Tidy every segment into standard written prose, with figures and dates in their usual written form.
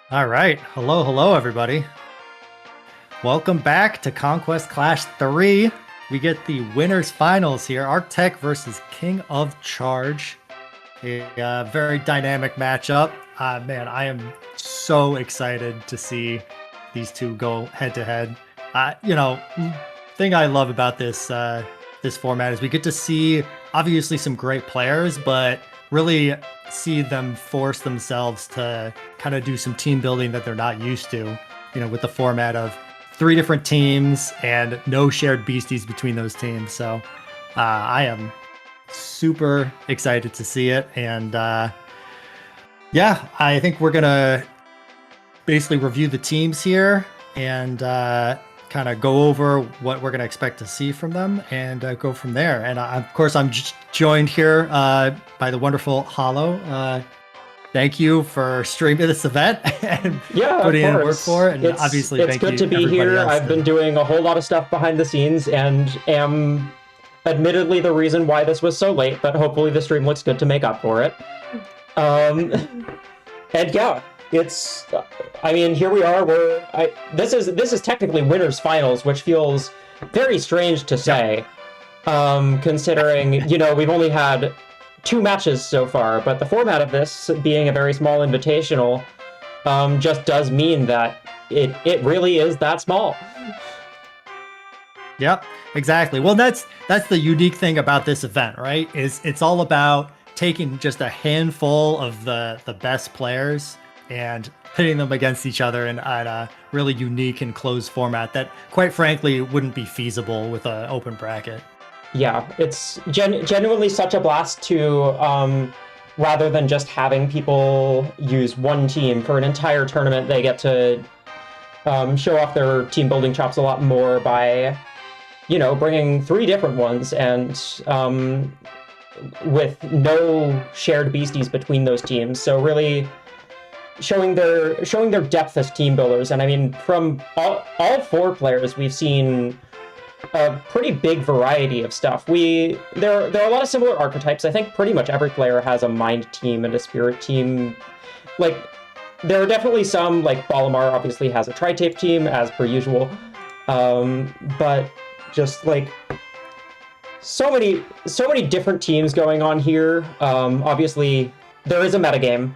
All right. Hello, everybody. Welcome back to Conquest Clash 3. We get the winners finals here. Arctech versus KingOfCharge. A very dynamic matchup. Man, I am so excited to see these two go head to head. Thing I love about this format is we get to see obviously some great players, but really see them force themselves to kind of do some team building that they're not used to, with the format of three different teams and no shared beasties between those teams. So I am super excited to see it. And I think we're going to basically review the teams here and kind of go over what we're going to expect to see from them and go from there. And of course, I'm joined here by the wonderful Hallow. Thank you for streaming this event and putting in work for it. And obviously, it's good to be here. I've been doing a whole lot of stuff behind the scenes and am admittedly the reason why this was so late, but hopefully the stream looks good to make up for it. And yeah, here we are. This is technically winners finals, which feels very strange to say, considering we've only had 2 matches so far, but the format of this being a very small invitational just does mean that it really is that small. Yep, exactly. Well, that's the unique thing about this event, right? Is it's all about taking just a handful of the best players and pitting them against each other in a really unique and closed format that, quite frankly, wouldn't be feasible with an open bracket. Yeah, it's genuinely such a blast to, rather than just having people use one team for an entire tournament, they get to show off their team building chops a lot more by, bringing 3 different ones and with no shared beasties between those teams. So really showing their depth as team builders. And I mean, from all 4 players, we've seen a pretty big variety of stuff. There are a lot of similar archetypes. I think pretty much every player has a mind team and a spirit team. Like, there are definitely some, like Bolimar obviously has a tri-tape team, as per usual. But just like so many different teams going on here. Obviously, there is a metagame,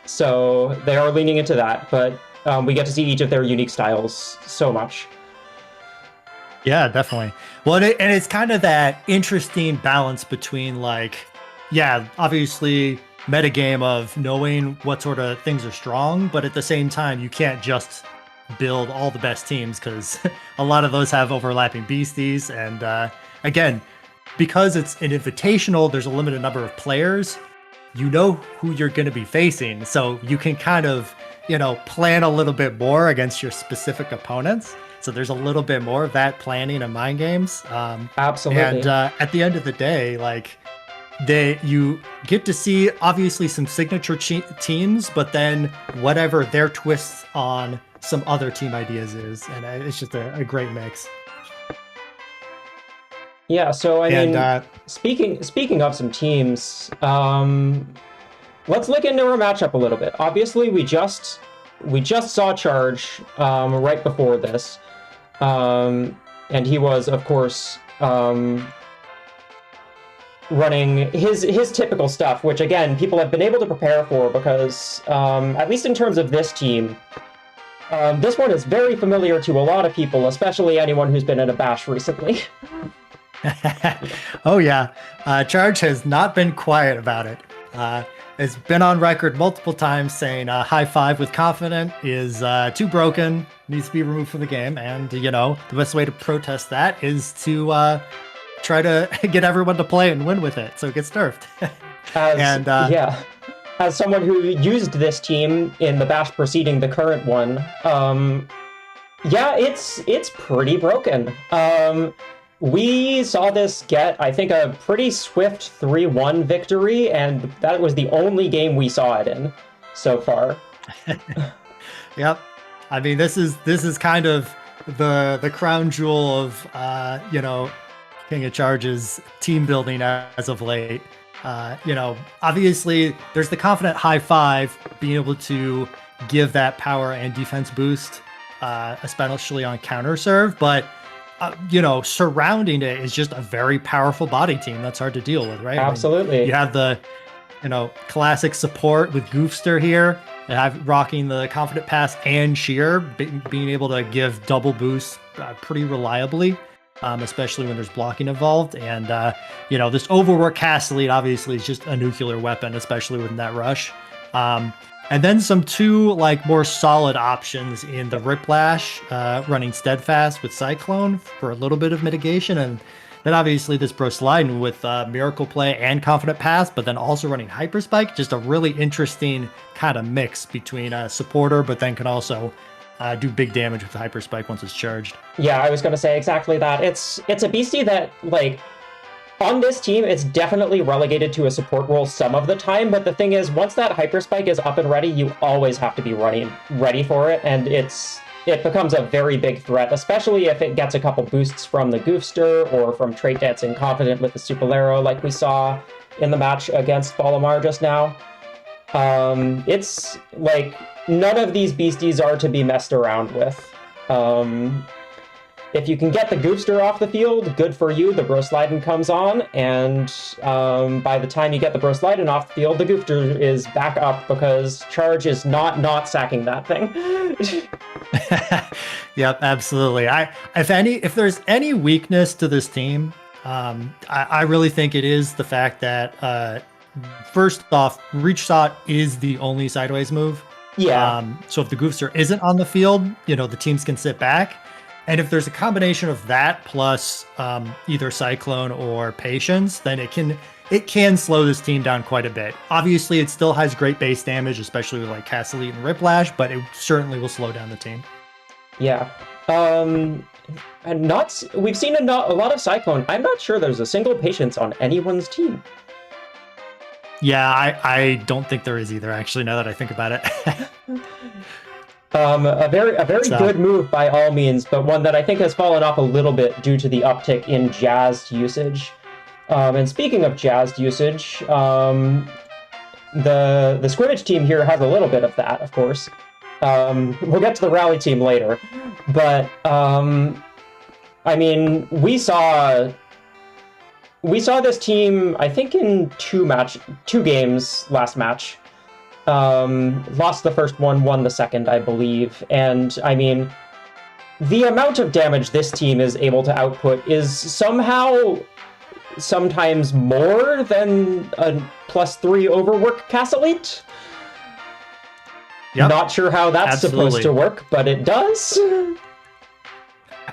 so they are leaning into that, but we get to see each of their unique styles so much. Yeah, definitely. Well, and it's kind of that interesting balance between obviously metagame of knowing what sort of things are strong, but at the same time, you can't just build all the best teams because a lot of those have overlapping beasties. And again, because it's an invitational, there's a limited number of players. You know who you're going to be facing, so you can kind of, plan a little bit more against your specific opponents. So there's a little bit more of that planning and mind games. Absolutely. And at the end of the day, you get to see obviously some signature teams, but then whatever their twists on some other team ideas is, and it's just a great mix. Yeah. So speaking of some teams, let's look into our matchup a little bit. Obviously, we just saw Charge right before this. And he was, of course, running his typical stuff, which, again, people have been able to prepare for because, at least in terms of this team, this one is very familiar to a lot of people, especially anyone who's been in a bash recently. Oh, yeah. Charge has not been quiet about it. Has been on record multiple times saying high 5 with confident is too broken, needs to be removed from the game. And, the best way to protest that is to try to get everyone to play and win with it so it gets nerfed. As someone who used this team in the bash preceding the current one, it's pretty broken. We saw this get, I think, a pretty swift 3-1 victory, and that was the only game we saw it in so far. Yep. I mean, this is kind of the crown jewel of KingOfCharge's team building as of late. Obviously there's the confident high 5 being able to give that power and defense boost, especially on counter serve. But surrounding it is just a very powerful body team that's hard to deal with, right? Absolutely. You have the classic support with Goofster here, and have rocking the confident pass and sheer, being able to give double boosts pretty reliably, especially when there's blocking involved. And this overwork cast lead obviously is just a nuclear weapon, especially with net rush. And then some two more solid options in the Riplash, running Steadfast with Cyclone for a little bit of mitigation, and then obviously this Bro Sliding with Miracle Play and Confident Pass, but then also running Hyper Spike. Just a really interesting kind of mix between a supporter, but then can also do big damage with the Hyper Spike once it's charged. Yeah, I was going to say exactly that. It's a beastie that, on this team, it's definitely relegated to a support role some of the time, but the thing is, once that Hyper Spike is up and ready, you always have to be ready for it, and it becomes a very big threat, especially if it gets a couple boosts from the Goofster or from Trait Dancing Confident with the Supalero, like we saw in the match against Bolimar just now. It's none of these beasties are to be messed around with. If you can get the Goofster off the field, good for you. The Bro Slidin' comes on, and by the time you get the Bro Slidin' off the field, the Goofster is back up because Charge is not sacking that thing. Yep, absolutely. If there's any weakness to this team, I really think it is the fact that first off, Reach Shot is the only sideways move. Yeah. So if the Goofster isn't on the field, the teams can sit back. And if there's a combination of that plus either Cyclone or Patience, then it can slow this team down quite a bit. Obviously, it still has great base damage, especially with Castle and Riplash, but it certainly will slow down the team. Yeah. We've seen a lot of Cyclone. I'm not sure there's a single Patience on anyone's team. Yeah, I don't think there is either, actually, now that I think about it. A very good move by all means, but one that I think has fallen off a little bit due to the uptick in jazzed usage. And speaking of jazzed usage, the scrimmage team here has a little bit of that, of course. We'll get to the rally team later, but we saw this team, I think, in two games last match. Lost the first one, won the second, I believe. And the amount of damage this team is able to output is sometimes more than a +3 overwork Castle Elite. Yep. Not sure how that's supposed to work, but it does.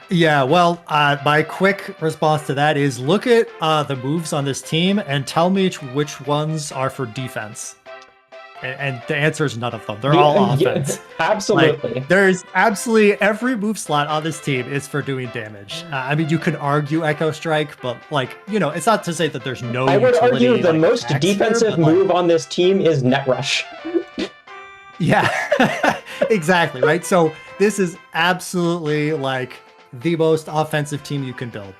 Yeah, well, my quick response to that is look at the moves on this team and tell me which ones are for defense. And the answer is none of them. They're all offense. Yeah, absolutely. There's absolutely every move slot on this team is for doing damage. You could argue Echo Strike, but it's not to say that there's no. I would argue the most defensive move on this team is Net Rush. Yeah, exactly. Right. So this is absolutely the most offensive team you can build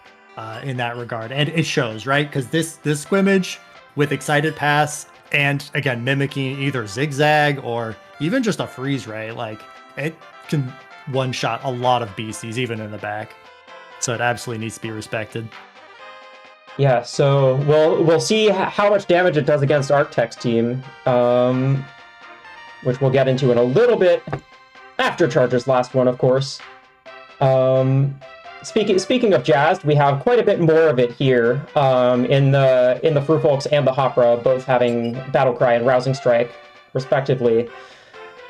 in that regard, and it shows, right? Because this scrimmage with Excited Pass. And again, mimicking either zigzag or even just a freeze ray, it can one-shot a lot of beasties, even in the back. So it absolutely needs to be respected. Yeah, so we'll see how much damage it does against Arctech's team, which we'll get into in a little bit after Charge's last one, of course. Speaking of jazzed, we have quite a bit more of it here in the Fru Folks and the Hopra, both having Battle Cry and Rousing Strike, respectively,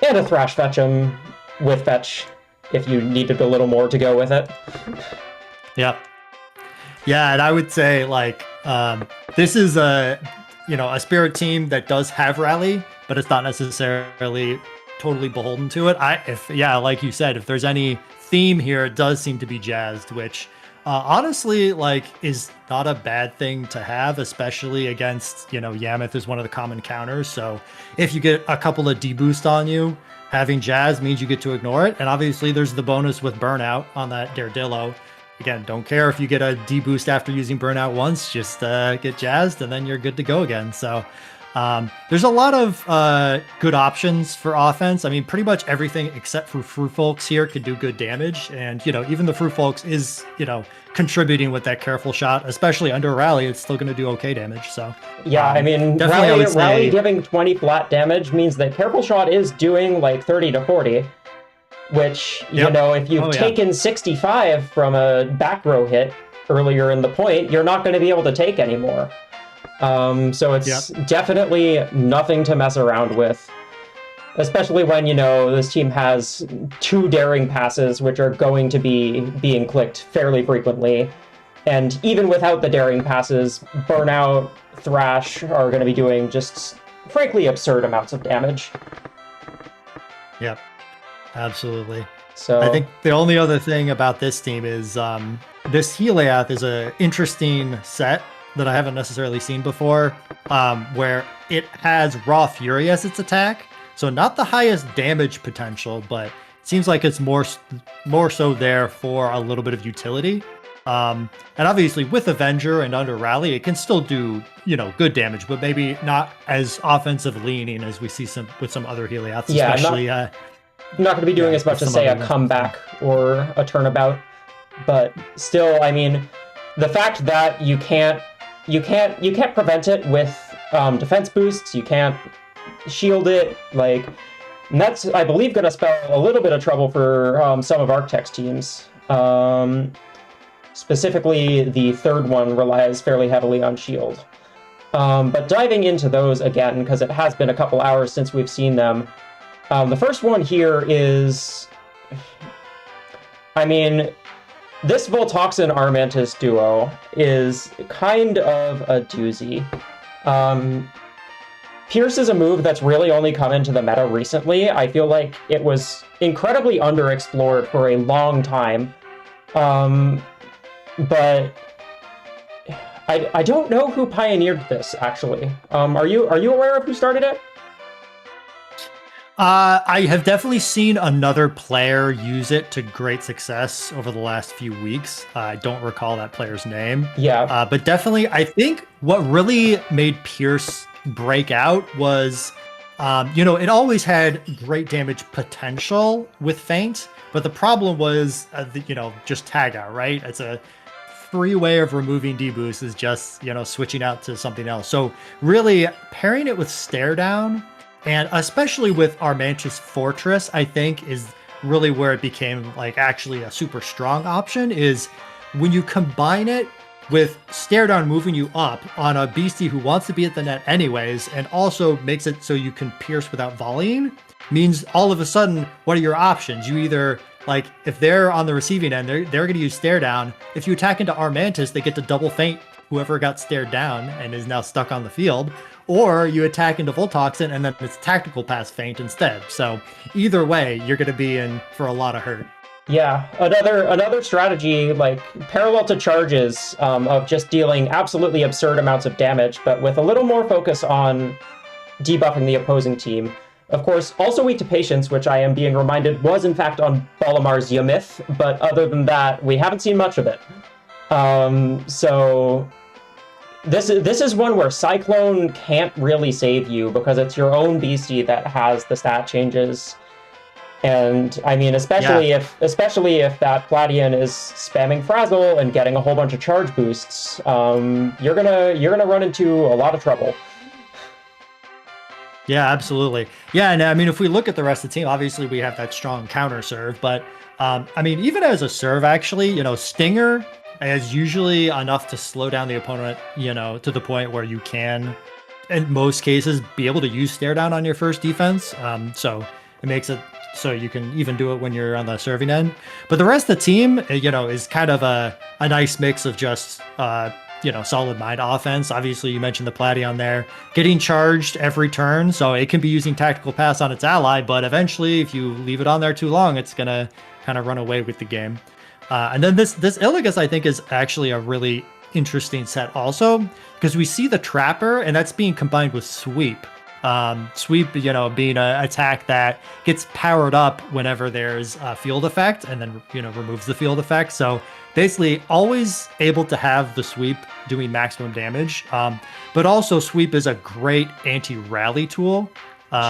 and a Thrash Fetch'em with Fetch if you needed a little more to go with it. Yep. Yeah, and I would say this is a Spirit team that does have Rally, but it's not necessarily totally beholden to it. Like you said, if there's any theme here, it does seem to be jazzed, which honestly is not a bad thing to have, especially against Yamath is one of the common counters. So if you get a couple of deboost on you, having jazz means you get to ignore it. And obviously there's the bonus with burnout on that Daredillo. Again, don't care if you get a deboost after using burnout once, just get jazzed and then you're good to go again. So There's a lot of good options for offense. I mean, pretty much everything except for Fruit Folks here could do good damage. And, even the Fruit Folks is, contributing with that careful shot, especially under a rally, it's still going to do okay damage. So, yeah, I mean, rally giving 20 flat damage means that careful shot is doing like 30 to 40, which, if you've taken 65 from a back row hit earlier in the point, you're not going to be able to take anymore. So it's definitely nothing to mess around with, especially when, this team has 2 daring passes, which are going to be being clicked fairly frequently. And even without the daring passes, Burnout, Thrash are going to be doing just, frankly, absurd amounts of damage. Yep, absolutely. So I think the only other thing about this team is this Heliath is an interesting set that I haven't necessarily seen before, where it has Raw Fury as its attack. So not the highest damage potential, but it seems like it's more so there for a little bit of utility. And obviously with Avenger and under Rally, it can still do, good damage, but maybe not as offensive leaning as we see with some other Heliaths, especially. Not going to be doing as much as, say, a comeback or a turnabout. But still, I mean, the fact that you can't prevent it with defense boosts. You can't shield it, and that's, I believe, going to spell a little bit of trouble for some of Arctech's teams. Specifically, the third one relies fairly heavily on shield. But diving into those again, because it has been a couple hours since we've seen them. The first one here is, I mean, this Voltoxin Armantis duo is kind of a doozy. Pierce is a move that's really only come into the meta recently. I feel like it was incredibly underexplored for a long time. But I don't know who pioneered this, actually. Are you aware of who started it? I have definitely seen another player use it to great success over the last few weeks. I don't recall that player's name. Yeah. But definitely, I think what really made Pierce break out was, it always had great damage potential with Feint, but the problem was, just tag out, right? It's a free way of removing deboost is just, switching out to something else. So really pairing it with Stare Down, and especially with Armantis Fortress, I think is really where it became actually a super strong option, is when you combine it with Stare Down moving you up on a beastie who wants to be at the net anyways, and also makes it so you can pierce without volleying, means all of a sudden, what are your options? You either, if they're on the receiving end, they're going to use Stare Down. If you attack into Armantis, they get to double feint whoever got stared down and is now stuck on the field. Or you attack into Voltoxin and then it's tactical pass feint instead. So either way, you're going to be in for a lot of hurt. Yeah, another strategy, parallel to charges, of just dealing absolutely absurd amounts of damage, but with a little more focus on debuffing the opposing team. Of course, also weak to patience, which I am being reminded was in fact on Bolimar's Yamith, but other than that, we haven't seen much of it. So this is one where Cyclone can't really save you because it's your own beastie that has the stat changes. And I mean, especially if that Platian is spamming Frazzle and getting a whole bunch of charge boosts, you're gonna run into a lot of trouble. Yeah, absolutely. Yeah, and I mean, if we look at the rest of the team, obviously we have that strong counter serve, but I mean, even as a serve, actually, Stinger is usually enough to slow down the opponent, to the point where you can, in most cases, be able to use Stare Down on your first defense. So it makes it so you can even do it when you're on the serving end. But the rest of the team, is kind of a nice mix of just, solid mind offense. Obviously, you mentioned the Platian there, getting charged every turn, so it can be using tactical pass on its ally, but eventually, if you leave it on there too long, it's going to kind of run away with the game. And then this Illigus, I think, is actually a really interesting set also, because we see the Trapper, and that's being combined with Sweep. Sweep, being an attack that gets powered up whenever there's a field effect, and then, removes the field effect. So basically always able to have the sweep doing maximum damage, but also sweep is a great anti-rally tool.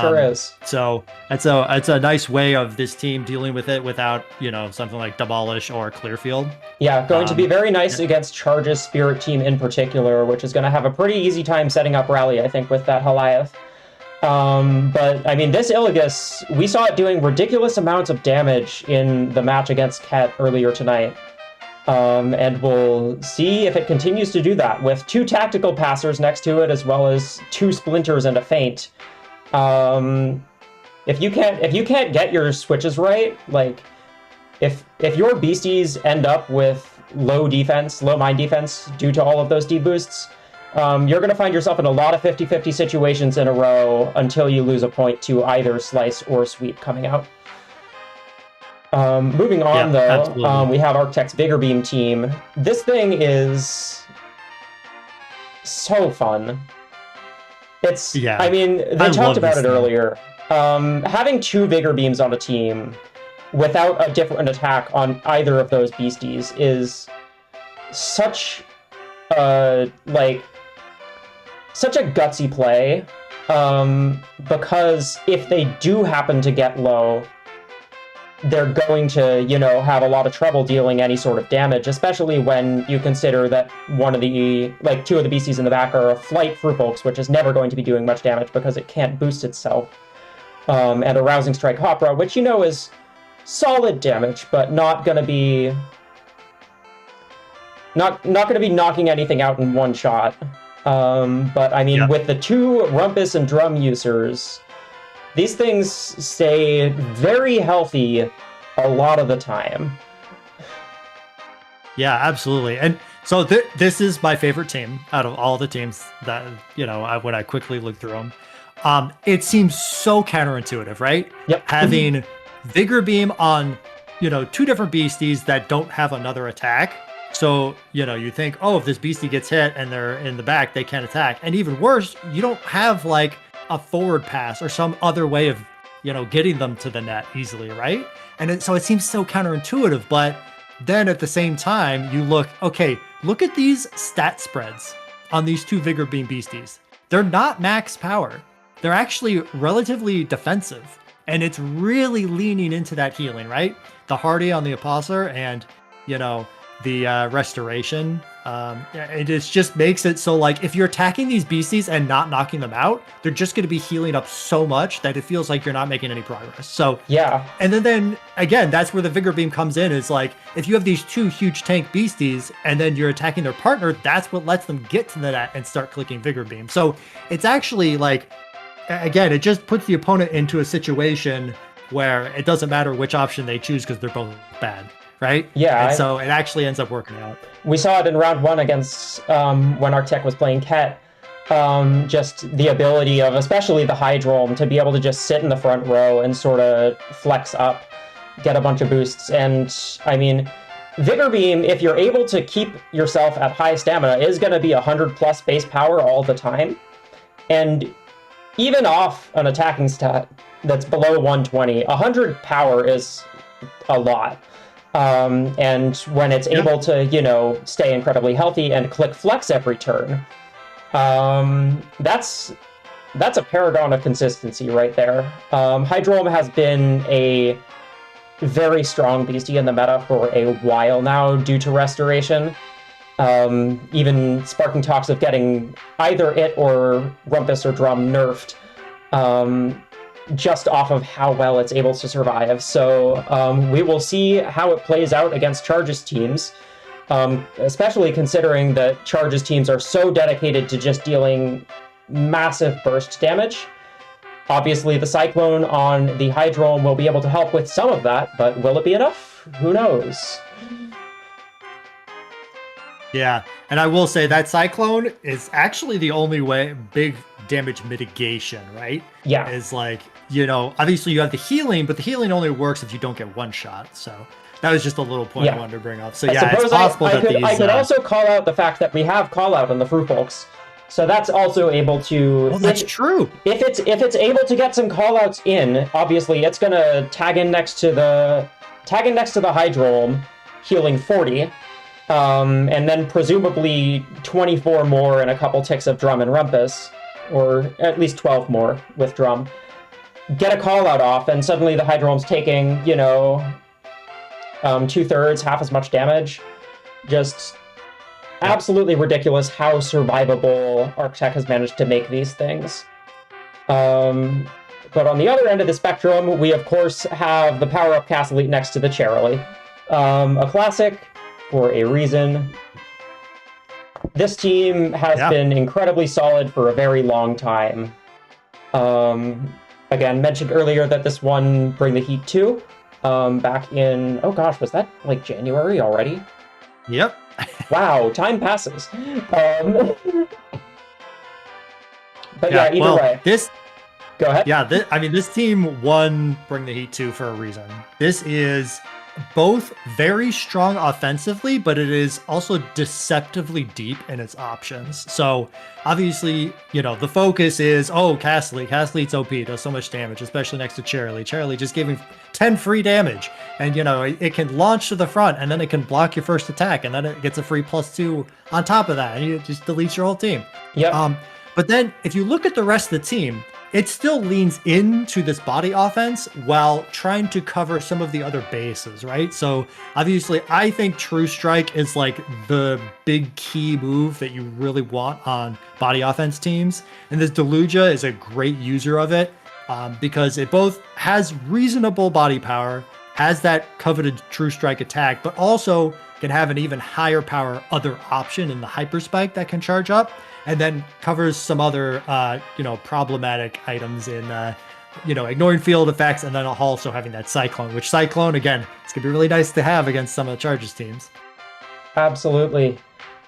Sure is. So it's a nice way of this team dealing with it without, something like Demolish or Clearfield. Yeah, going to be very nice against Charge's Spirit team in particular, which is going to have a pretty easy time setting up rally, I think, with that Goliath. But, I mean, this Iligus, we saw it doing ridiculous amounts of damage in the match against Ket earlier tonight. And we'll see if it continues to do that with 2 tactical passers next to it, as well as 2 splinters and a feint. If you can't get your switches right, like if your beasties end up with low mind defense due to all of those deboosts, you're going to find yourself in a lot of 50-50 situations in a row until you lose a point to either slice or sweep coming out. Moving on, though, we have Architect's Vigor Beam team. This thing is so fun. I mean, they talked about it earlier. Having 2 Vigor Beams on a team without a different attack on either of those beasties is such a gutsy play, because if they do happen to get low, they're going to, have a lot of trouble dealing any sort of damage, especially when you consider that 2 of the beasties in the back are a Flight Frufolks, which is never going to be doing much damage because it can't boost itself. And a Rousing Strike Hopra, which is solid damage, but not going to be knocking anything out in one shot. But I mean, with the 2 Rumpus and Drum users, these things stay very healthy a lot of the time. Yeah, absolutely. And so this is my favorite team out of all the teams that, when I quickly look through them. It seems so counterintuitive, right? Yep. Having Vigor Beam on, 2 different beasties that don't have another attack. So, you think, oh, if this beastie gets hit and they're in the back, they can't attack. And even worse, you don't have a forward pass or some other way of, getting them to the net easily, right? And so it seems so counterintuitive, but then at the same time, you look at these stat spreads on these 2 Vigor Beam beasties. They're not max power. They're actually relatively defensive, and it's really leaning into that healing, right? The Hardy on the Apostle and, the Restoration. It just makes it so, if you're attacking these beasties and not knocking them out, they're just going to be healing up so much that it feels like you're not making any progress. So, yeah. And then again, that's where the Vigor Beam comes in, is if you have these 2 huge tank beasties and then you're attacking their partner, that's what lets them get to the net and start clicking Vigor Beam. So it's actually again, it just puts the opponent into a situation where it doesn't matter which option they choose because they're both bad, right? Yeah. And so it actually ends up working out. We saw it in round 1 against when Arctech was playing Ket. Just the ability of, especially the Hydrome, to be able to just sit in the front row and sort of flex up, get a bunch of boosts. And I mean, Vigor Beam, if you're able to keep yourself at high stamina, is going to be 100+ base power all the time. And even off an attacking stat that's below 120, 100 power is a lot. And when it's able to, stay incredibly healthy and click flex every turn, that's a paragon of consistency right there. Hydrome has been a very strong beastie in the meta for a while now due to Restoration. Even Sparking talks of getting either it or Rumpus or Drum nerfed, just off of how well it's able to survive. So we will see how it plays out against Charge's teams, especially considering that Charge's teams are so dedicated to just dealing massive burst damage. Obviously, the Cyclone on the Hydrome will be able to help with some of that, but will it be enough? Who knows? Yeah, and I will say that Cyclone is actually the only way big damage mitigation, right? Yeah. Is obviously you have the healing, but the healing only works if you don't get one shot. So that was just a little point I wanted to bring up. So it's possible I could also call out the fact that we have call out on the Frufolks. So that's also able to. Oh, that's true. If it's able to get some callouts in, obviously it's gonna tag in next to the Hydrome, healing 40. And then presumably 24 more and a couple ticks of Drum and Rumpus, or at least 12 more with Drum. Get a call-out off, and suddenly the Hydrome's taking, 2/3, half as much damage. Just absolutely ridiculous how survivable Arctech has managed to make these things. But on the other end of the spectrum, we of course have the power-up Cast Elite next to the Charily. A classic for a reason. This team has been incredibly solid for a very long time. Again, mentioned earlier that this one Bring the Heat 2, back in, oh gosh, was that like January already? Yep. Wow, time passes. But yeah, either way. Go ahead. Yeah, this team won Bring the Heat 2 for a reason. This is both very strong offensively, but it is also deceptively deep in its options. So obviously, the focus is, Cast Elite. Cast Elite's OP, does so much damage, especially next to Charily. Charily just gave him 10 free damage. And, it can launch to the front, and then it can block your first attack, and then it gets a free +2 on top of that, and it just deletes your whole team. Yeah. But then if you look at the rest of the team, it still leans into this body offense while trying to cover some of the other bases, right? So obviously, I think True Strike is like the big key move that you really want on body offense teams. And this Deluja is a great user of it because it both has reasonable body power, has that coveted True Strike attack, but also can have an even higher power other option in the Hyper Spike that can charge up, and then covers some other, problematic items in, ignoring field effects, and then also having that Cyclone, which Cyclone, again, it's going to be really nice to have against some of the Chargers teams. Absolutely.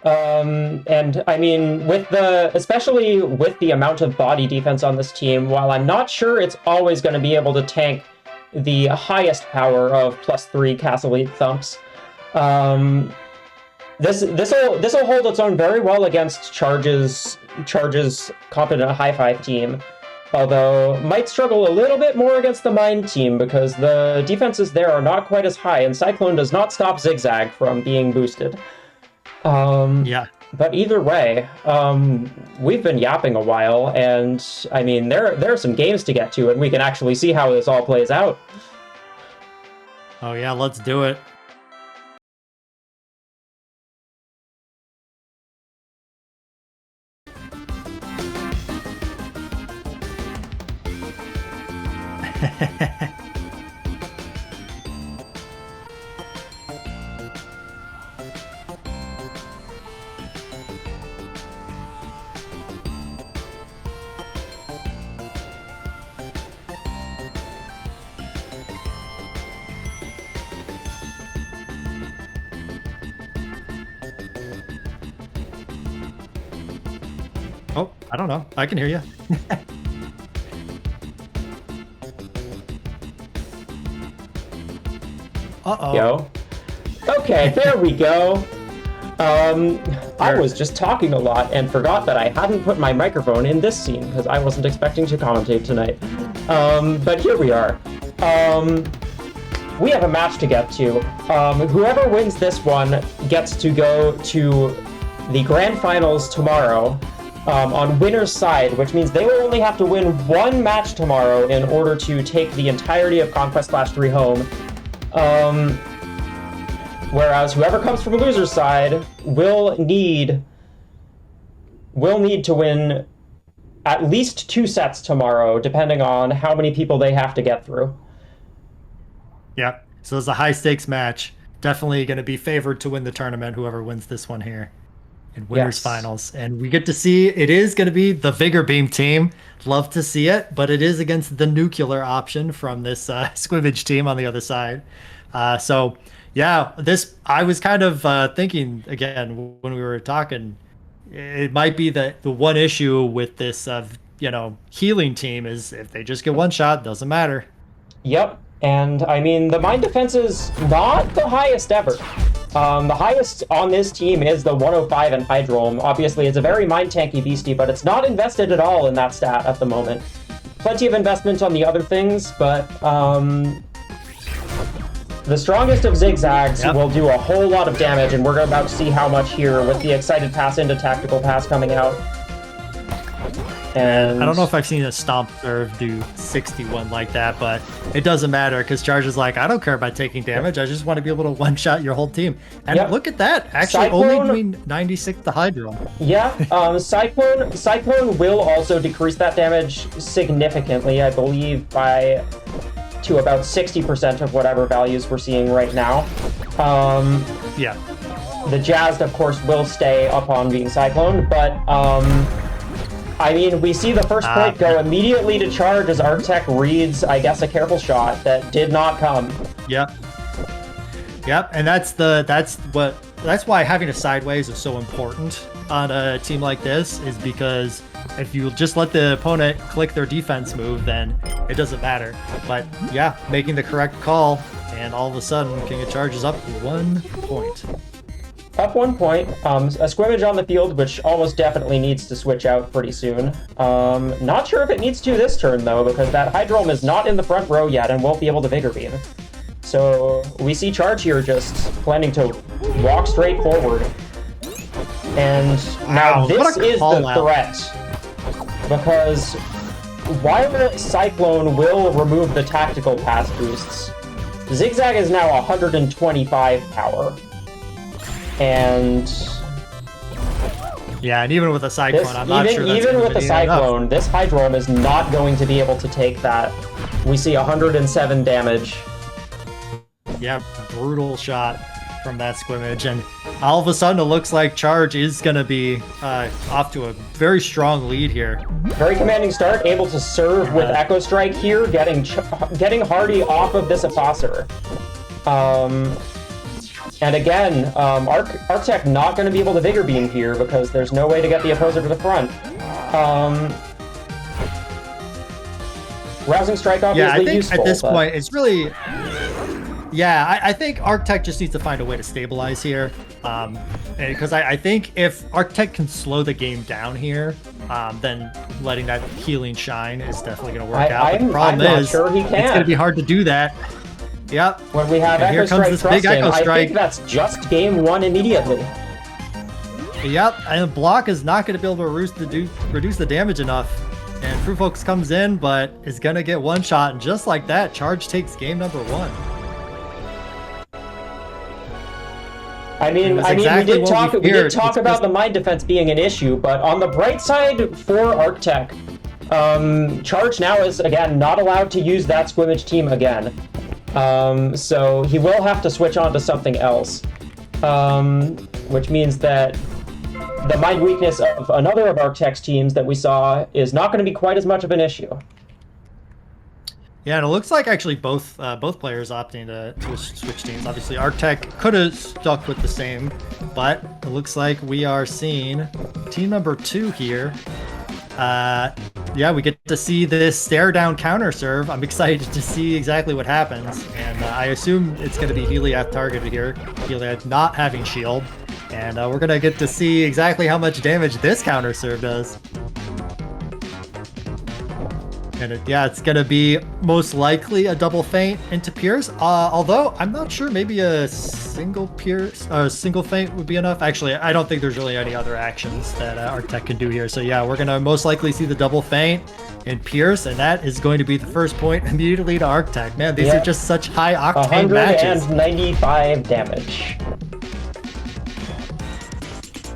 And I mean, especially with the amount of body defense on this team, while I'm not sure it's always going to be able to tank the highest power of +3 Cast Elite thumps, This'll hold its own very well against Charge's competent high five team, although might struggle a little bit more against the Mind team because the defenses there are not quite as high, and Cyclone does not stop Zigzag from being boosted. But either way, we've been yapping a while, and I mean there are some games to get to, and we can actually see how this all plays out. Oh yeah, let's do it. Oh, I don't know. I can hear you. Uh-oh. Yo. Okay, there we go. I was just talking a lot and forgot that I hadn't put my microphone in this scene because I wasn't expecting to commentate tonight. But here we are. We have a match to get to. Whoever wins this one gets to go to the grand finals tomorrow on winner's side, which means they will only have to win one match tomorrow in order to take the entirety of Conquest Clash 3 home. Whereas whoever comes from loser's side will need to win at least 2 sets tomorrow, depending on how many people they have to get through. Yeah, so it's a high-stakes match. Definitely going to be favored to win the tournament, whoever wins this one here in winners finals. And we get to see it is going to be the Vigor Beam team. Love to see it, but it is against the nuclear option from this Squimmage team on the other side. So yeah, I was kind of thinking again when we were talking, it might be the one issue with this healing team is if they just get one shot, doesn't matter. Yep. And I mean, the Mind defense is not the highest ever. The highest on this team is the 105 in Hydrome. Obviously, it's a very Mind tanky beastie, but it's not invested at all in that stat at the moment. Plenty of investment on the other things, but The strongest of zigzags Yep. will do a whole lot of damage, and we're about to see how much here with the excited pass into tactical pass coming out. And I don't know if I've seen a stomp serve do 61 like that, but it doesn't matter because Charge is like, I don't care about taking damage. I just want to be able to one-shot your whole team. And Yep. look at that. Actually, only doing 96 to Hydro. Yeah, Cyclone will also decrease that damage significantly, I believe, to about 60% of whatever values we're seeing right now. Yeah. The Jazzed, of course, will stay upon being Cyclone, but I mean, we see the first point go immediately to Charge as Arctech reads, I guess, a careful shot that did not come. Yep. Yep, and that's why having a sideways is so important on a team like this, is because if you just let the opponent click their defense move, then it doesn't matter. But yeah, making the correct call, and all of a sudden, KingOfCharge is up 1 point. Up 1 point, a scrimmage on the field, which almost definitely needs to switch out pretty soon. Not sure if it needs to this turn, though, because that Hydrome is not in the front row yet and won't be able to Vigor Beam. So we see Charge here just planning to walk straight forward. And now Wow, this what a is call the out. threat, because while Cyclone will remove the tactical pass boosts, Zigzag is now 125 power. And Yeah, and even with a Cyclone, this, I'm not sure that's even gonna with the be enough. Cyclone, this Hydrome is not going to be able to take that. We see 107 damage. Yeah, brutal shot from that scrimmage, and all of a sudden it looks like Charge is going to be off to a very strong lead here. Very commanding start, able to serve with Echo Strike here, getting Hardy off of this Aposther. And again, Arctech not going to be able to Vigor Beam here because there's no way to get the opposer to the front. Rousing Strike obviously Yeah, I think useful, at this but point it's really... Yeah, I think Arctech just needs to find a way to stabilize here. Because I think if Arctech can slow the game down here, then letting that healing shine is definitely going to work out. But the problem is, sure he it's going to be hard to do that. Yep. When we have And here Echo comes Strike this big trusting, Echo I Strike. think that's just game one immediately. Yep, and the block is not going to be able to reduce the damage enough. And Fruit Focus comes in, but is going to get one shot. And just like that, Charge takes game number 1. I mean, exactly we what we did feared. talk It's about just- the mind defense being an issue, but on the bright side for Arctech, Charge now is, again, not allowed to use that scrimmage team again. So he will have to switch on to something else, which means that the mind weakness of another of Arctech's teams that we saw is not going to be quite as much of an issue. Yeah, and it looks like actually both players opting to switch teams. Obviously, Arctech could have stuck with the same, but it looks like we are seeing team number 2 here. Yeah, we get to see this stare down counter serve. I'm excited to see exactly what happens, and I assume it's going to be Heliath targeted here. Heliath not having shield, and we're going to get to see exactly how much damage this counter serve does. And it's going to be most likely a double feint into Pierce. Although I'm not sure, maybe a single feint would be enough. Actually, I don't think there's really any other actions that Arctech can do here. So yeah, we're going to most likely see the double feint in Pierce, and that is going to be the first point immediately to Arctech. Man, these are just such high octane matches. 195 damage.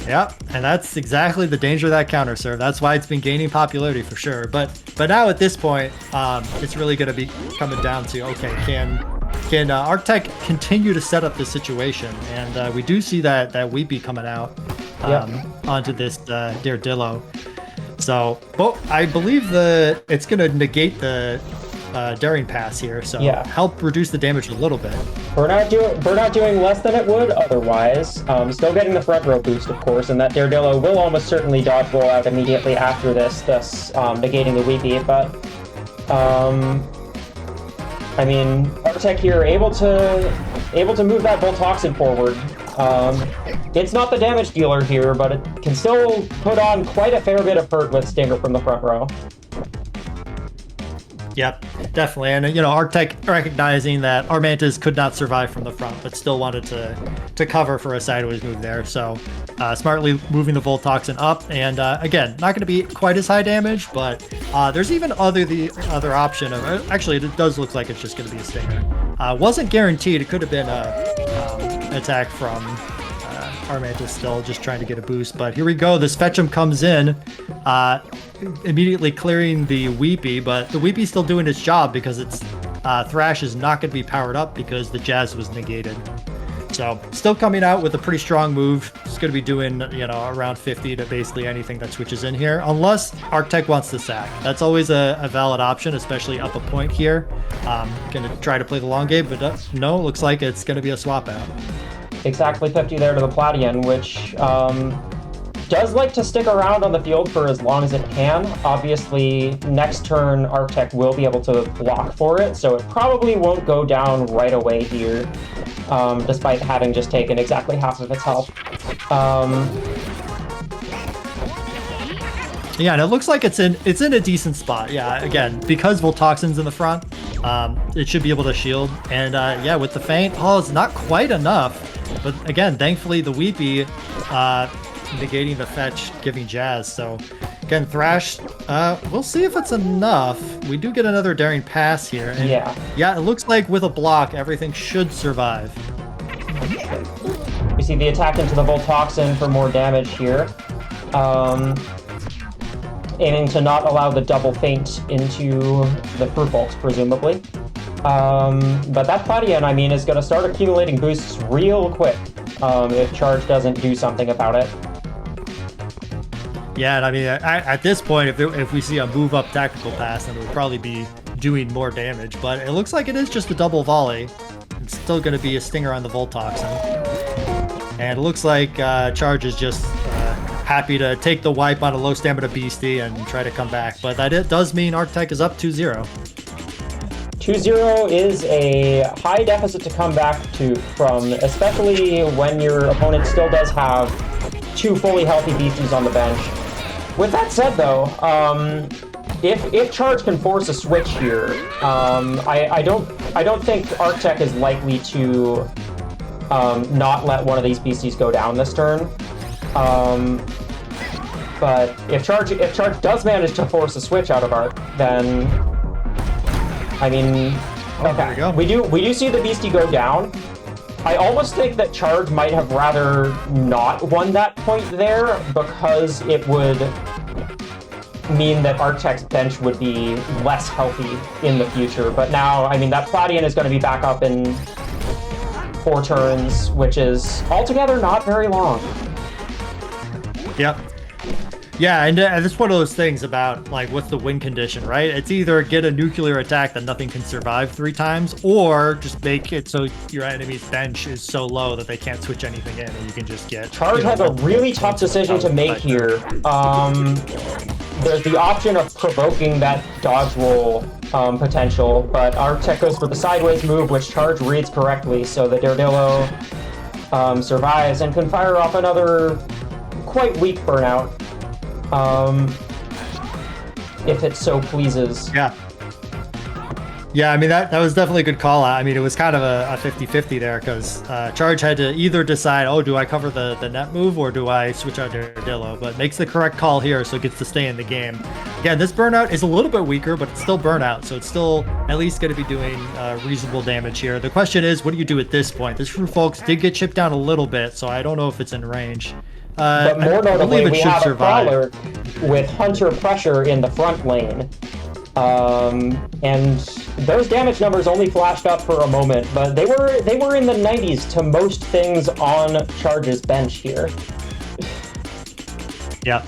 Yep, and that's exactly the danger of that counter serve. That's why it's been gaining popularity for sure. But now at this point, it's really going to be coming down to, okay, can Arctech continue to set up this situation? And we do see that Weepy coming out onto this Daredillo. So, I believe it's going to negate the Daring Pass here, so help reduce the damage a little bit. Burnout doing less than it would otherwise. Still getting the front row boost, of course, and that Daredillo will almost certainly dodge rollout immediately after this, thus negating the Weepy. But I mean, Arctech here able to move that Voltoxin forward. It's not the damage dealer here, but it can still put on quite a fair bit of hurt with Stinger from the front row. Yep, definitely. And, you know, Arctech recognizing that our Mantis could not survive from the front, but still wanted to cover for a sideways move there. So smartly moving the Voltoxin up. And again, not going to be quite as high damage, but there's even the other option of, actually, it does look like it's just going to be a Stinger. Wasn't guaranteed. It could have been an attack from our Mantis still just trying to get a boost. But here we go. This Fetch'em comes in. Immediately clearing the Weepy, but the Weepy's still doing its job because its Thrash is not going to be powered up because the Jazz was negated. So still coming out with a pretty strong move. It's going to be doing, you know, around 50 to basically anything that switches in here, unless Arctech wants to sack. That's always a valid option, especially up a point here. Going to try to play the long game, but no, looks like it's going to be a swap out. Exactly 50 there to the Platian, which does like to stick around on the field for as long as it can. Obviously, next turn, Arctech will be able to block for it, so it probably won't go down right away here, despite having just taken exactly half of its health. Yeah, and it looks like it's in a decent spot. Yeah, again, because Voltoxin's in the front, it should be able to shield. And yeah, with the feint, it's not quite enough. But again, thankfully the Weepy negating the fetch, giving Jazz. So again, Thrash, we'll see if it's enough. We do get another Daring Pass here. And yeah, it looks like with a block, everything should survive. We see the attack into the Voltoxin for more damage here. Aiming to not allow the double feint into the Fruit Bolts, presumably. But that Platian, I mean, is going to start accumulating boosts real quick if Charge doesn't do something about it. Yeah, and I mean, at this point, if we see a move up tactical pass, then it would probably be doing more damage. But it looks like it is just a double volley. It's still going to be a Stinger on the Voltoxin. And it looks like Charge is just happy to take the wipe on a low stamina Beastie and try to come back. But that does mean Arctech is up 2-0. 2-0 is a high deficit to come back from, especially when your opponent still does have 2 fully healthy Beasties on the bench. With that said, though, if Charge can force a switch here, I don't think Arctech is likely to not let one of these Beasties go down this turn. But if Charge does manage to force a switch out of Arc, then I mean, okay, we do see the Beastie go down. I almost think that Charge might have rather not won that point there because it would mean that Arctech's bench would be less healthy in the future. But now, I mean, that Platian is going to be back up in 4 turns, which is altogether not very long. Yep. Yeah, and it's one of those things about, like, what's the win condition, right? It's either get a nuclear attack that nothing can survive 3 times, or just make it so your enemy's bench is so low that they can't switch anything in, and you can just get... Charge has a really tough decision to make here. There's the option of provoking that dodge roll potential, but Arctech goes for the sideways move, which Charge reads correctly, so the Daredillo survives and can fire off another quite weak burnout. If it so pleases. Yeah, I mean, that was definitely a good call out. I mean, it was kind of a 50-50 there because Charge had to either decide, oh, do I cover the net move or do I switch out Daredillo? But makes the correct call here, so it gets to stay in the game. Again, this burnout is a little bit weaker, but it's still burnout, so it's still at least going to be doing reasonable damage here. The question is, what do you do at this point? This Fruit Folks did get chipped down a little bit, so I don't know if it's in range. But more notably, we have a Crawler with Hunter pressure in the front lane. And those damage numbers only flashed up for a moment, but they were in the 90s to most things on Charge's bench here. Yeah.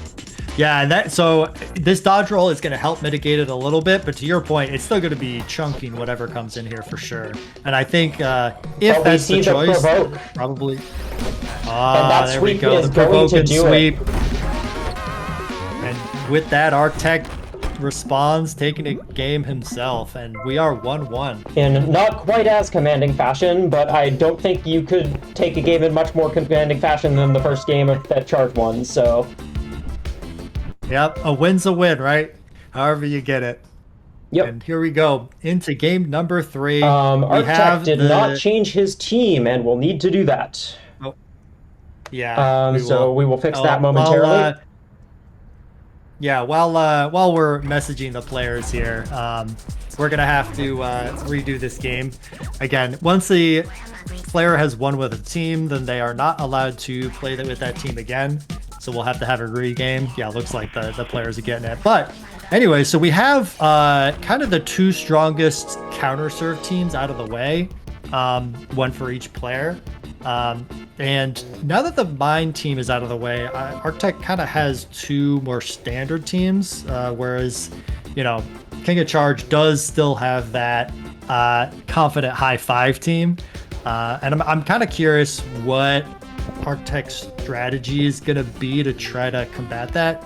Yeah, and so this dodge roll is going to help mitigate it a little bit, but to your point, it's still going to be chunking whatever comes in here for sure. And I think if that's the choice, probably... Ah, there we go, the provoke and sweep. And with that, Arctech responds, taking a game himself, and we are 1-1. In not quite as commanding fashion, but I don't think you could take a game in much more commanding fashion than the first game that Charge won, so... Yep, a win's a win, right? However you get it. Yep. And here we go into game number 3. We Architect did not change his team and will need to do that. Oh. Yeah. We will fix that momentarily. While we're messaging the players here, we're gonna have to redo this game again. Once the player has won with a team, then they are not allowed to play with that team again. So we'll have to have a re-game. Yeah, looks like the players are getting it. But anyway, so we have kind of the 2 strongest counter serve teams out of the way, one for each player. And now that the mine team is out of the way, Architect kind of has 2 more standard teams, whereas, you know, KingOfCharge does still have that confident high 5 team. And I'm kind of curious what Architect's strategy is going to be to try to combat that.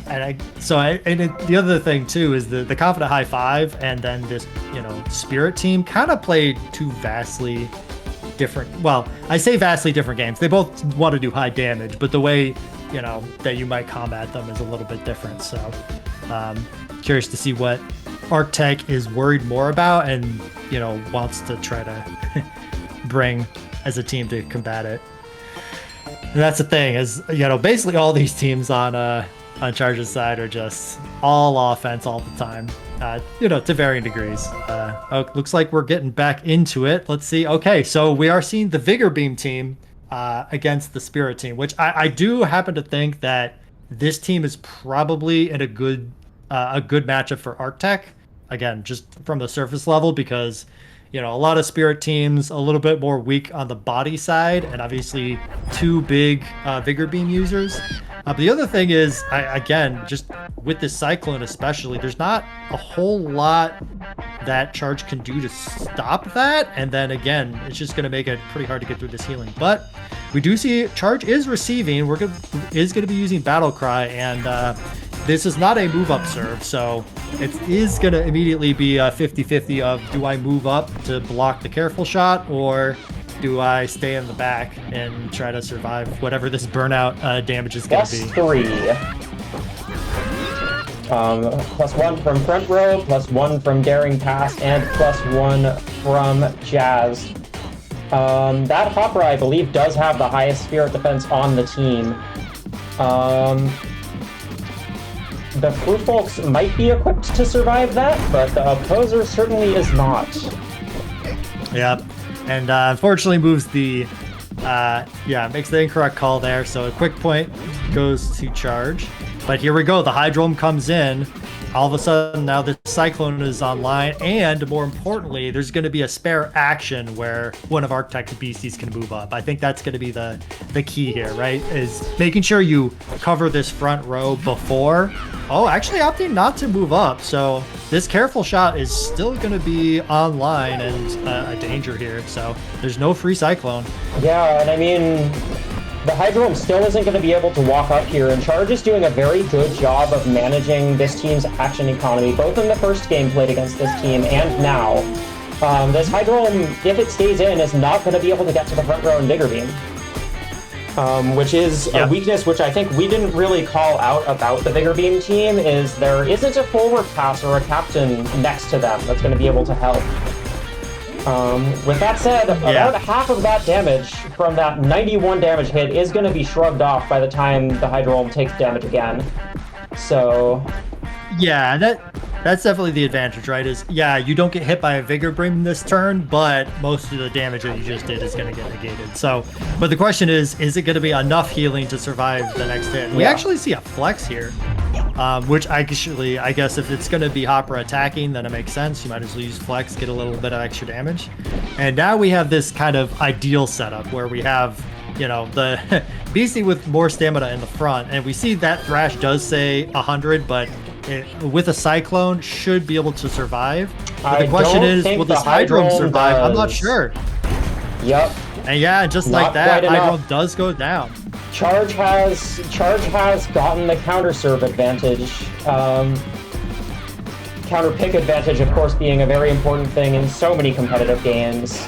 The other thing too is the confident high 5 and then this, you know, spirit team kind of played 2 vastly different, well, I say vastly different games. They both want to do high damage, but the way, you know, that you might combat them is a little bit different. So curious to see what Architect is worried more about and, you know, wants to try to bring as a team to combat it. And that's the thing is, you know, basically all these teams on Charge's side are just all offense all the time, you know, to varying degrees. Looks like we're getting back into it. Let's see. Okay, so we are seeing the Vigor Beam team against the Spirit team, which I do happen to think that this team is probably in a good matchup for Architect. Again, just from the surface level, because, you know, a lot of Spirit teams a little bit more weak on the body side, and obviously 2 big Vigor Beam users. But the other thing is, again, just with this Cyclone especially, there's not a whole lot that Charge can do to stop that. And then again, it's just going to make it pretty hard to get through this healing. But we do see Charge is receiving. Is going to be using Battle Cry, and this is not a move up serve, so it is going to immediately be a 50-50 of, do I move up to block the careful shot, or do I stay in the back and try to survive whatever this burnout damage is going to be? +3. +1 from front row, +1 from daring pass, and +1 from Jazz. That Hopper, I believe, does have the highest spirit defense on the team. The Fruit Folks might be equipped to survive that, but the opposer certainly is not. Yep. And unfortunately moves the, makes the incorrect call there. So a quick point goes to Charge. But here we go. The Hydrome comes in. All of a sudden, now the Cyclone is online. And more importantly, there's going to be a spare action where one of Architect's Beasties can move up. I think that's going to be the key here, right? Is making sure you cover this front row before. Oh, actually opting not to move up. So this careful shot is still going to be online and a danger here. So there's no free Cyclone. Yeah, and I mean, the Hydrome still isn't going to be able to walk up here, and Charge is doing a very good job of managing this team's action economy, both in the first game played against this team and now. This Hydrome, if it stays in, is not going to be able to get to the front row and Vigor Beam. Which is a weakness which I think we didn't really call out about the Vigor Beam team, is there isn't a forward pass or a captain next to them that's going to be able to help. With that said, about half of that damage from that 91 damage hit is going to be shrugged off by the time the Hydrome takes damage again. So... yeah, that's definitely the advantage, right? Is, yeah, you don't get hit by a Vigor Beam this turn, but most of the damage that you just did is going to get negated. So, but the question is it going to be enough healing to survive the next hit? We actually see a flex here, which I guess if it's going to be Hopper attacking, then it makes sense. You might as well use flex, get a little bit of extra damage. And now we have this kind of ideal setup where we have, you know, the Beastie with more stamina in the front, and we see that Thrash does say 100, but with a Cyclone should be able to survive. But the question is, will this Hydrome survive? I'm not sure. Yep. And yeah, just like that, Hydrome does go down. Charge has gotten the counter serve advantage. Counter pick advantage, of course, being a very important thing in so many competitive games.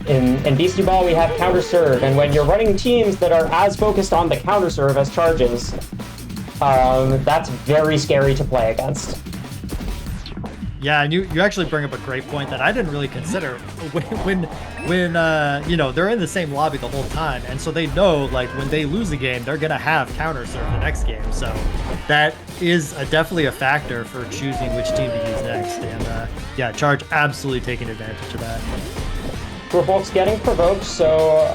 In Beastieball, we have counter serve, and when you're running teams that are as focused on the counter serve as Charges, That's very scary to play against. Yeah, and you actually bring up a great point that I didn't really consider when you know, they're in the same lobby the whole time, and so they know, like, when they lose a game, they're gonna have counter serve the next game. So that is definitely a factor for choosing which team to use next. And yeah, Charge absolutely taking advantage of that. Revolt's getting provoked, so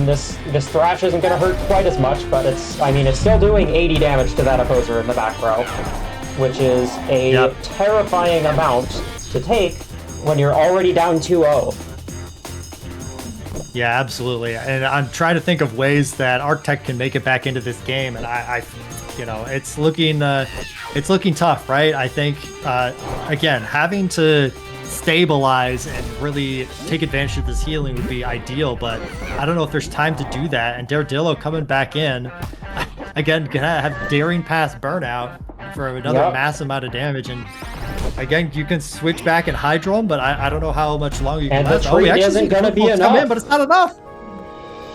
this Thrash isn't gonna hurt quite as much, but it's still doing 80 damage to that opposer in the back row, which is a terrifying amount to take when you're already down 2-0. Yeah, absolutely. And I'm trying to think of ways that Arctech can make it back into this game, and I you know, it's looking tough, right? I think again, having to stabilize and really take advantage of this healing would be ideal, but I don't know if there's time to do that. And Daredillo coming back in again, gonna have daring pass burnout for another massive amount of damage. And again, you can switch back and Hydro him, but I don't know how much longer you can last. And the trade isn't going to be enough. Come in, but it's not enough.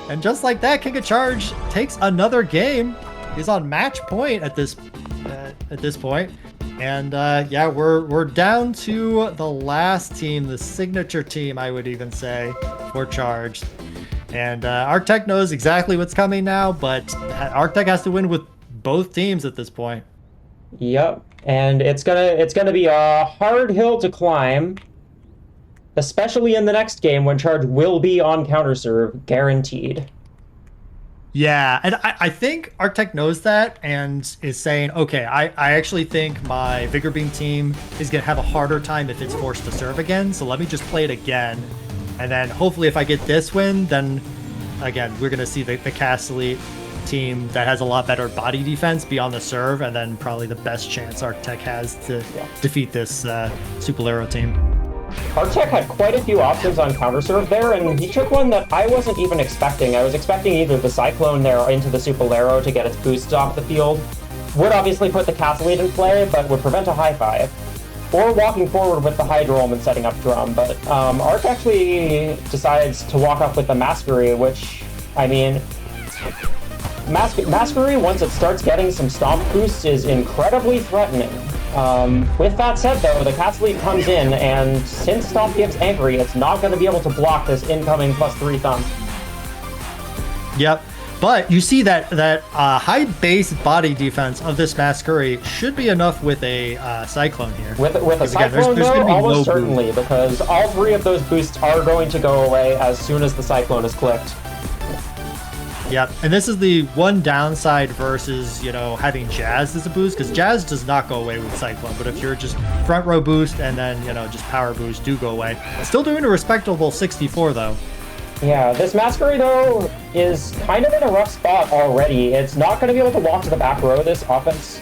And just like that, KingOfCharge takes another game. He's on match point at this point. And yeah, we're down to the last team, the signature team, I would even say, for Charge. And Arctech knows exactly what's coming now, but Arctech has to win with both teams at this point. Yep, and it's gonna be a hard hill to climb, especially in the next game when Charge will be on counter serve, guaranteed. Yeah, and I think Arctech knows that and is saying, okay, I actually think my Vigor Beam team is going to have a harder time if it's forced to serve again, so let me just play it again. And then hopefully if I get this win, then again, we're going to see the Cast Elite team that has a lot better body defense be on the serve, and then probably the best chance Arctech has to defeat this Supalero team. Arctech had quite a few options on counter serve there, and he took one that I wasn't even expecting. I was expecting either the Cyclone there into the Supalero to get its boosts off the field, would obviously put the Cast Elite in play, but would prevent a high five, or walking forward with the Hydrome and setting up Drum. But Arc actually decides to walk up with the Masquerie, which, I mean, Masquerie, once it starts getting some stomp boosts, is incredibly threatening. With that said, though, the Cast Elite comes in, and since Stomp gets angry, it's not going to be able to block this incoming +3 thump. Yep, but you see that high base body defense of this Masquerie should be enough with a Cyclone here. With a Cyclone, though, almost certainly, because all 3 of those boosts are going to go away as soon as the Cyclone is clicked. Yep, and this is the one downside versus, you know, having Jazz as a boost, because Jazz does not go away with Cyclone, but if you're just front row boost and then, you know, just power boost do go away. Still doing a respectable 64, though. Yeah, this Masquerie, though, is kind of in a rough spot already. It's not going to be able to walk to the back row, this offense.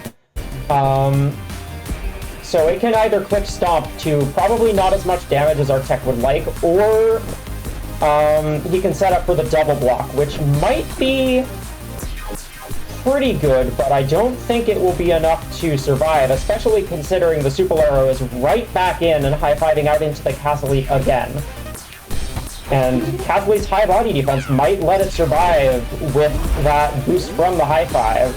So it can either click Stomp to probably not as much damage as Arctech would like, or he can set up for the double block, which might be pretty good, but I don't think it will be enough to survive, especially considering the Supalero is right back in and high-fiving out into the Cast Elite again. And Cast Elite's high body defense might let it survive with that boost from the high five.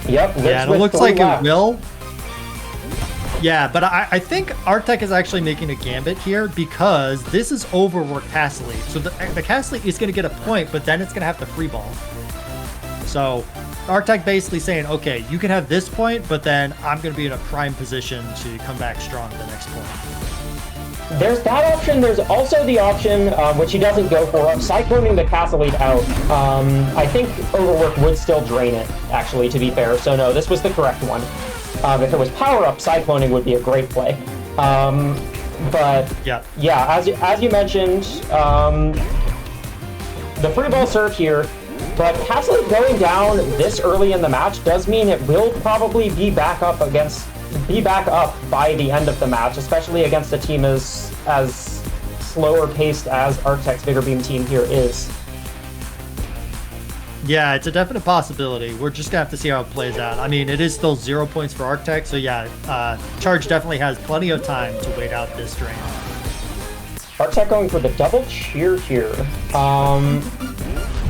Yep, yeah, and it looks like it will. Yeah, but I think Arctech is actually making a gambit here because this is overworked Cast Elite. So the Cast Elite is going to get a point, but then it's going to have to free ball. So Arctech basically saying, okay, you can have this point, but then I'm going to be in a prime position to come back strong the next point. There's that option. There's also the option, which he doesn't go for, of cycloning the Cast Elite out. I think overwork would still drain it, actually, to be fair. So no, this was the correct one. If it was power-up, cycloning would be a great play. But yeah, as you mentioned, the free ball serve here, but Cast Elite going down this early in the match does mean it will probably be back up by the end of the match, especially against a team as slower paced as Arctech's Vigor Beam team here is. Yeah, it's a definite possibility. We're just gonna have to see how it plays out. I mean, it is still 0 points for Arctech, so yeah, Charge definitely has plenty of time to wait out this drain. Arctech going for the double cheer here.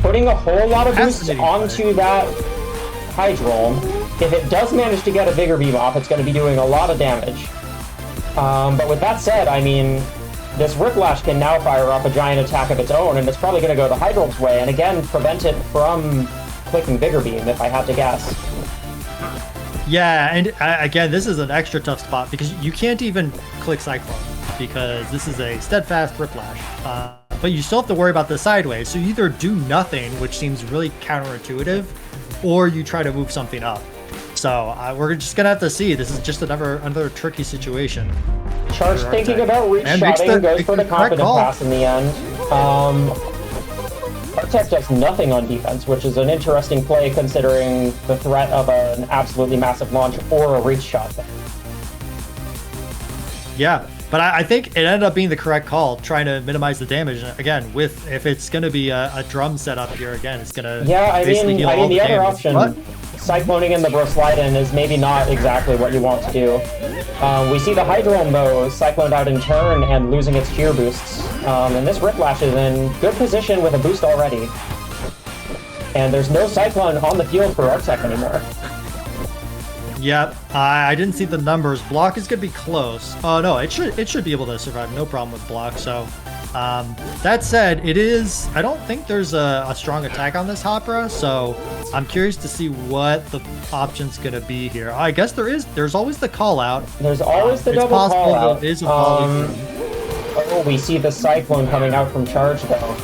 Putting a whole lot of boosts onto that Hydrolm. If it does manage to get a Vigor Beam off, it's going to be doing a lot of damage. But with that said, I mean, this Whiplash can now fire off a giant attack of its own, and it's probably going to go the Hydrolm's way, and again, prevent it from clicking Vigor Beam, if I had to guess. Yeah, and again, this is an extra tough spot because you can't even click Cyclone because this is a steadfast Whiplash. But you still have to worry about the sideways, so you either do nothing, which seems really counterintuitive, or you try to move something up. So we're just gonna have to see. This is just another tricky situation. Charge thinking about reach-shotting, goes for the confident pass in the end. Artec does nothing on defense, which is an interesting play considering the threat of an absolutely massive launch or a reach shot. Yeah, but I think it ended up being the correct call, trying to minimize the damage. Again, if it's going to be a drum setup here, again, it's going to basically heal all the other damage. option, But cycloning in the Bro Slide-In is maybe not exactly what you want to do. We see the Hydrolm, though, cycloned out in turn and losing its cheer boosts. And this Whiplash is in good position with a boost already. And there's no Cyclone on the field for Artec anymore. yeah, I didn't see the numbers. Block is going to be close. Oh no, it should be able to survive. No problem with block. So that said, I don't think there's a strong attack on this Hopra, so I'm curious to see what the option's going to be here. I guess there's always the call out. There's always the double call out. It is a volley. Oh, we see the Cyclone coming out from Charge, though.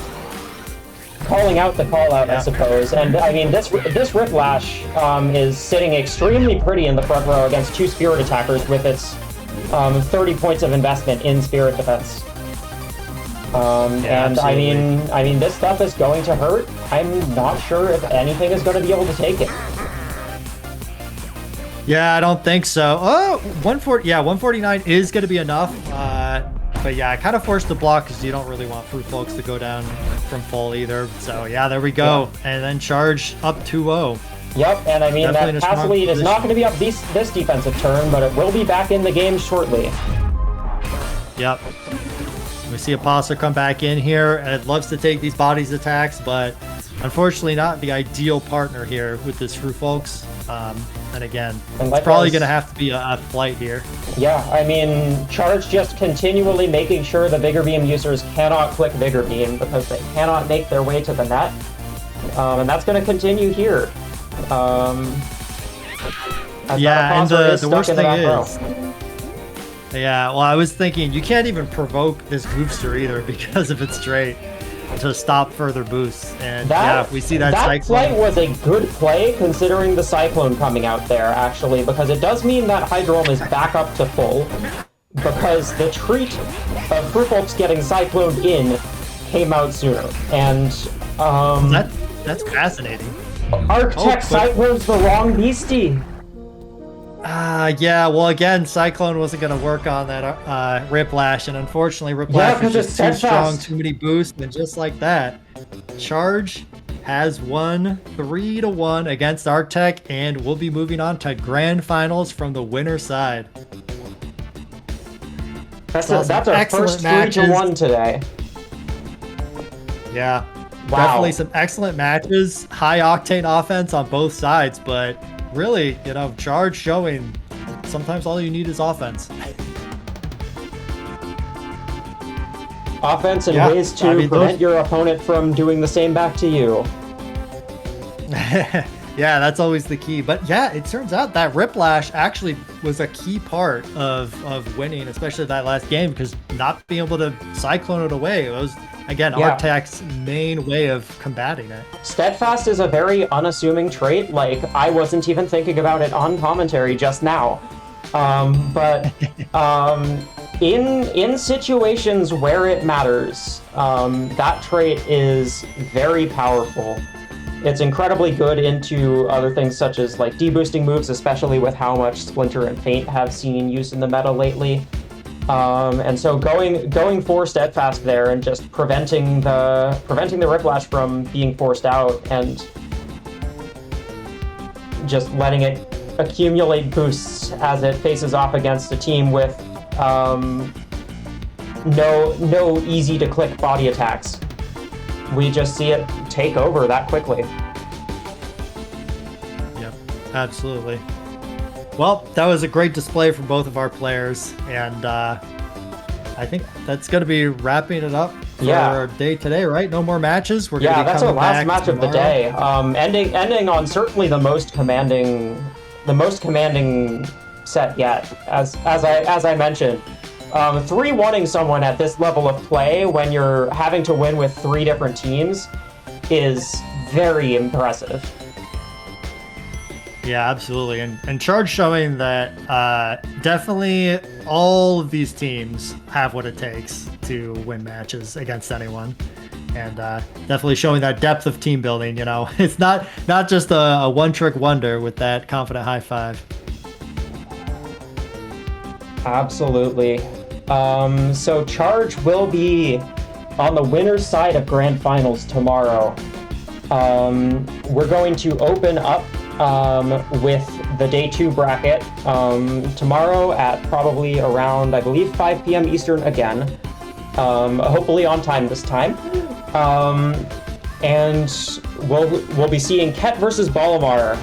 Calling out the call out, I suppose. And I mean, this Whiplash is sitting extremely pretty in the front row against two Spirit attackers with its 30 points of investment in Spirit defense. And I mean, this stuff is going to hurt. I'm not sure if anything is going to be able to take it. Yeah, I don't think so. Oh, 149 is going to be enough. But yeah, I kind of forced the block because you don't really want Fruit Folks to go down from full either. So yeah, there we go. Yeah. And then Charge up 2-0. Yep, and I mean, that pass lead is not going to be up this defensive turn, but it will be back in the game shortly. Yep. We see Apostle come back in here, and it loves to take these bodies attacks, but unfortunately not the ideal partner here with this Fruit Folks. And again, it's probably going to have to be a flight here. Yeah, I mean, Charge just continually making sure the Vigor Beam users cannot click Vigor Beam because they cannot make their way to the net. And that's going to continue here. Yeah, and the worst thing is... Yeah, well, I was thinking you can't even provoke this booster either because of its trait to stop further boosts. And yeah, we see that Cyclone. That play was a good play considering the Cyclone coming out there, actually, because it does mean that Hydrolm is back up to full, because the treat of Fruit Folks getting Cycloned in came out sooner. And that's fascinating. Arctech Cyclone's the wrong Beastie. Yeah, well, again, Cyclone wasn't going to work on that Whiplash, and unfortunately, Whiplash was just too strong, too many boosts, and just like that, Charge has won 3-1 against Arctech, and we'll be moving on to grand finals from the winner side. That's our first 3-1 today. Yeah, definitely some excellent matches, high octane offense on both sides, but really, Charge showing sometimes all you need is offense. Offense and ways to prevent your opponent from doing the same back to you. Yeah, that's always the key. But yeah, it turns out that Whiplash actually was a key part of winning, especially that last game, because not being able to cyclone it away was, again, Arctech's main way of combating it. Steadfast is a very unassuming trait. Like, I wasn't even thinking about it on commentary just now. But in situations where it matters, that trait is very powerful. It's incredibly good into other things such as like deboosting moves, especially with how much Splinter and Feint have seen used in the meta lately. And so going for Steadfast there and just preventing the Whiplash from being forced out and just letting it accumulate boosts as it faces off against a team with no easy to click body attacks. We just see it take over that quickly. Yep. Absolutely. Well, that was a great display from both of our players, and I think that's going to be wrapping it up for our day today, right? No more matches. We're yeah, gonna be that's our last match tomorrow. of the day. Ending on certainly the most commanding set yet. As I mentioned, 3-1ing someone at this level of play when you're having to win with 3 different teams is very impressive. Yeah, absolutely. And Charge showing that definitely all of these teams have what it takes to win matches against anyone. And definitely showing that depth of team building, you know. It's not just a one-trick wonder with that confident high five. Absolutely. So Charge will be on the winner's side of Grand Finals tomorrow. We're going to open up with the day 2 bracket tomorrow at probably around, I believe, 5 p.m. Eastern again. Hopefully on time this time. And we'll be seeing Ket versus Bolimar.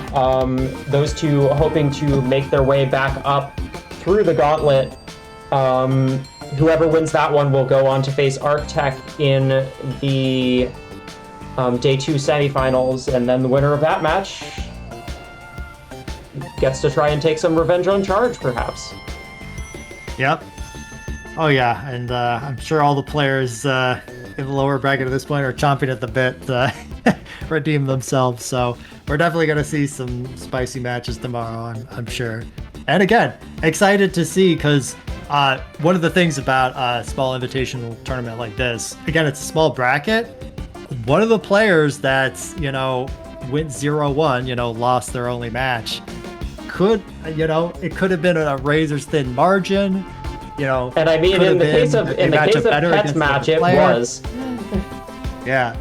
Those two hoping to make their way back up through the gauntlet. Whoever wins that one will go on to face Arctech in the day 2 semifinals, and then the winner of that match gets to try and take some revenge on Charge, perhaps. Yep. Oh yeah, and I'm sure all the players in the lower bracket at this point are chomping at the bit to redeem themselves. So we're definitely going to see some spicy matches tomorrow, I'm sure. And again, excited to see, because one of the things about a small invitational tournament like this, again, it's a small bracket. One of the players that's, you know, went 0-1, you know, lost their only match, could, you know, it could have been a razor's thin margin, you know. And I mean, in the case of Ket's match, it was. Yeah,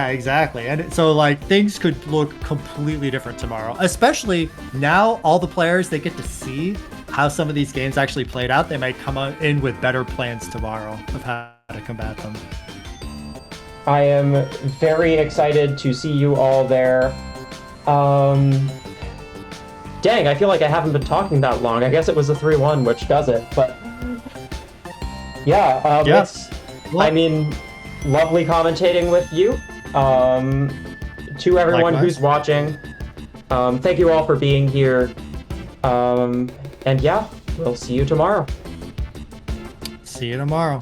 exactly. And so, like, things could look completely different tomorrow, especially now all the players, they get to see how some of these games actually played out. They might come in with better plans tomorrow of how to combat them. I am very excited to see you all there. Dang, I feel like I haven't been talking that long. I guess it was a 3-1, which does it. But yeah, I mean, lovely commentating with you. To everyone Likewise. who's watching, thank you all for being here. And yeah, we'll see you tomorrow. See you tomorrow.